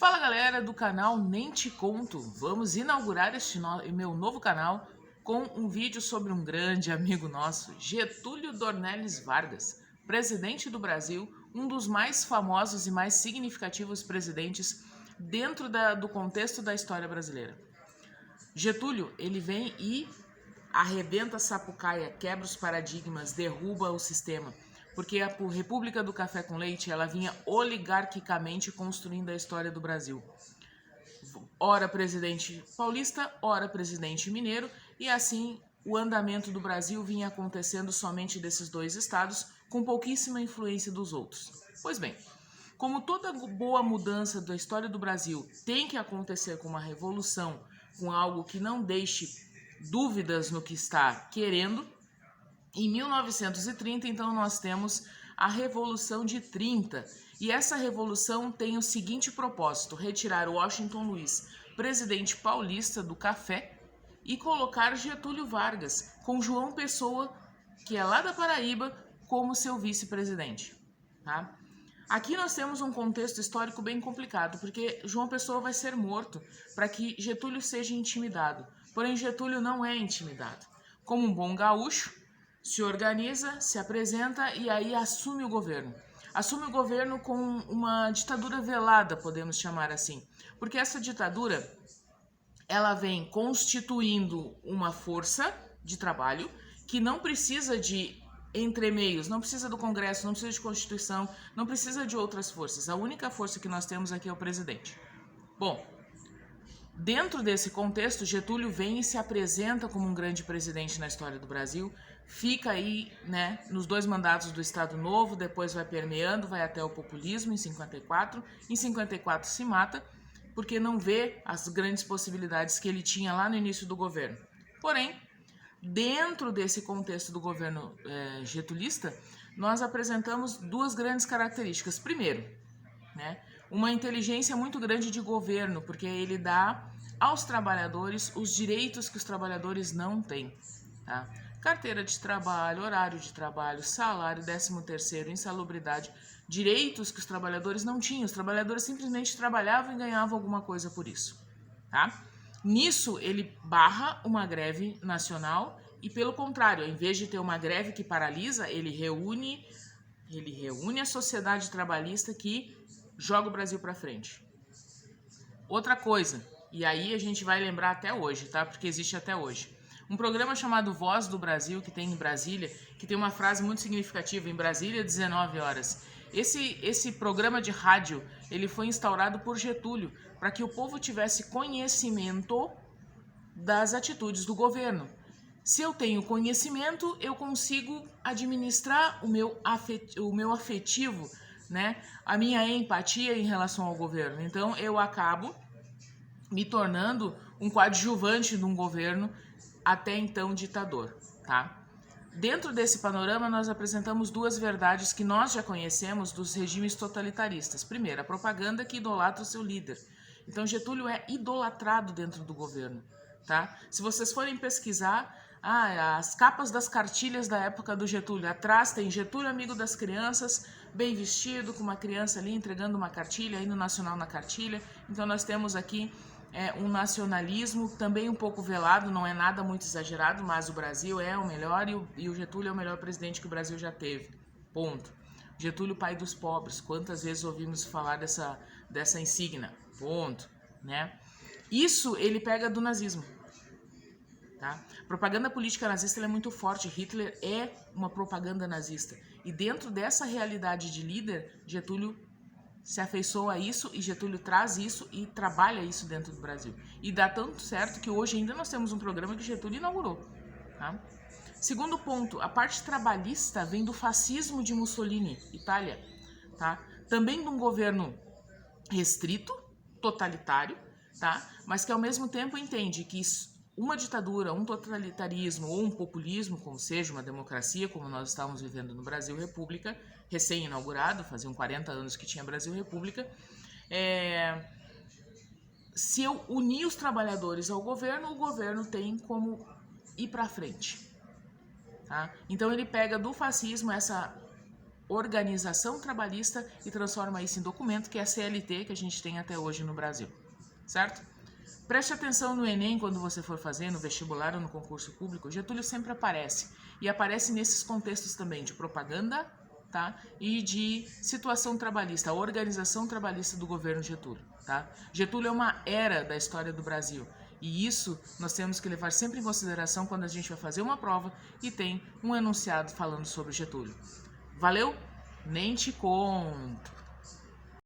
Fala galera do canal Nem Te Conto, vamos inaugurar este meu novo canal com um vídeo sobre um grande amigo nosso, Getúlio Dornelles Vargas, presidente do Brasil, um dos mais famosos e mais significativos presidentes dentro do contexto da história brasileira. Getúlio, ele vem e arrebenta a sapucaia, quebra os paradigmas, derruba o sistema, porque a República do Café com Leite ela vinha oligarquicamente construindo a história do Brasil. Ora presidente paulista, ora presidente mineiro, e assim o andamento do Brasil vinha acontecendo somente desses dois estados, com pouquíssima influência dos outros. Pois bem, como toda boa mudança da história do Brasil tem que acontecer com uma revolução, com algo que não deixe dúvidas no que está querendo, em 1930, então, nós temos a Revolução de 30, e essa revolução tem o seguinte propósito: retirar Washington Luiz, presidente paulista do café, e colocar Getúlio Vargas, com João Pessoa, que é lá da Paraíba, como seu vice-presidente. Tá? Aqui nós temos um contexto histórico bem complicado, porque João Pessoa vai ser morto para que Getúlio seja intimidado. Porém, Getúlio não é intimidado. Como um bom gaúcho, se organiza, se apresenta e aí assume o governo. Assume o governo com uma ditadura velada, podemos chamar assim. Porque essa ditadura, ela vem constituindo uma força de trabalho que não precisa de entremeios, não precisa do Congresso, não precisa de Constituição, não precisa de outras forças. A única força que nós temos aqui é o presidente. Bom, dentro desse contexto, Getúlio vem e se apresenta como um grande presidente na história do Brasil, fica aí, né, nos dois mandatos do Estado Novo, depois vai permeando, vai até o populismo em 54, em 54 se mata, porque não vê as grandes possibilidades que ele tinha lá no início do governo. Porém, dentro desse contexto do governo getulista, nós apresentamos duas grandes características. Primeiro, né, uma inteligência muito grande de governo, porque ele dá aos trabalhadores os direitos que os trabalhadores não têm. Tá? Carteira de trabalho, horário de trabalho, salário, 13º, insalubridade, direitos que os trabalhadores não tinham. Os trabalhadores simplesmente trabalhavam e ganhavam alguma coisa por isso. Tá? Nisso, ele barra uma greve nacional e, pelo contrário, em vez de ter uma greve que paralisa, ele reúne a sociedade trabalhista que joga o Brasil para frente. Outra coisa, e aí a gente vai lembrar até hoje, tá? Porque existe até hoje. Um programa chamado Voz do Brasil, que tem em Brasília, que tem uma frase muito significativa: em Brasília, 19 horas. Esse programa de rádio, ele foi instaurado por Getúlio, para que o povo tivesse conhecimento das atitudes do governo. Se eu tenho conhecimento, eu consigo administrar o meu afetivo, né? A minha empatia em relação ao governo. Então, eu acabo me tornando um coadjuvante de um governo até então ditador, tá? Dentro desse panorama, nós apresentamos duas verdades que nós já conhecemos dos regimes totalitaristas. Primeiro, a propaganda que idolatra o seu líder. Então, Getúlio é idolatrado dentro do governo, tá? Se vocês forem pesquisar, as capas das cartilhas da época do Getúlio, atrás tem Getúlio amigo das crianças, bem vestido, com uma criança ali entregando uma cartilha, hino nacional na cartilha. Então, nós temos aqui um nacionalismo também um pouco velado, não é nada muito exagerado, mas o Brasil é o melhor e o Getúlio é o melhor presidente que o Brasil já teve. Ponto. Getúlio, pai dos pobres. Quantas vezes ouvimos falar dessa insígnia? Ponto. Né? Isso ele pega do nazismo. Tá? A propaganda política nazista é muito forte. Hitler é uma propaganda nazista. E dentro dessa realidade de líder, Getúlio se afeiçoa a isso e Getúlio traz isso e trabalha isso dentro do Brasil. E dá tanto certo que hoje ainda nós temos um programa que Getúlio inaugurou. Tá? Segundo ponto, a parte trabalhista vem do fascismo de Mussolini, Itália. Tá? Também de um governo restrito, totalitário, tá? Mas que ao mesmo tempo entende que uma ditadura, um totalitarismo ou um populismo, como seja uma democracia, como nós estávamos vivendo no Brasil República, recém-inaugurado, faziam 40 anos que tinha Brasil República, se eu unir os trabalhadores ao governo, o governo tem como ir para frente. Tá? Então ele pega do fascismo essa organização trabalhista e transforma isso em documento, que é a CLT que a gente tem até hoje no Brasil, certo? Preste atenção no Enem quando você for fazer, no vestibular ou no concurso público. Getúlio sempre aparece, e aparece nesses contextos também de propaganda, tá? E de situação trabalhista, a organização trabalhista do governo Getúlio, tá? Getúlio é uma era da história do Brasil, e isso nós temos que levar sempre em consideração quando a gente vai fazer uma prova e tem um enunciado falando sobre Getúlio. Valeu? Nem te conto!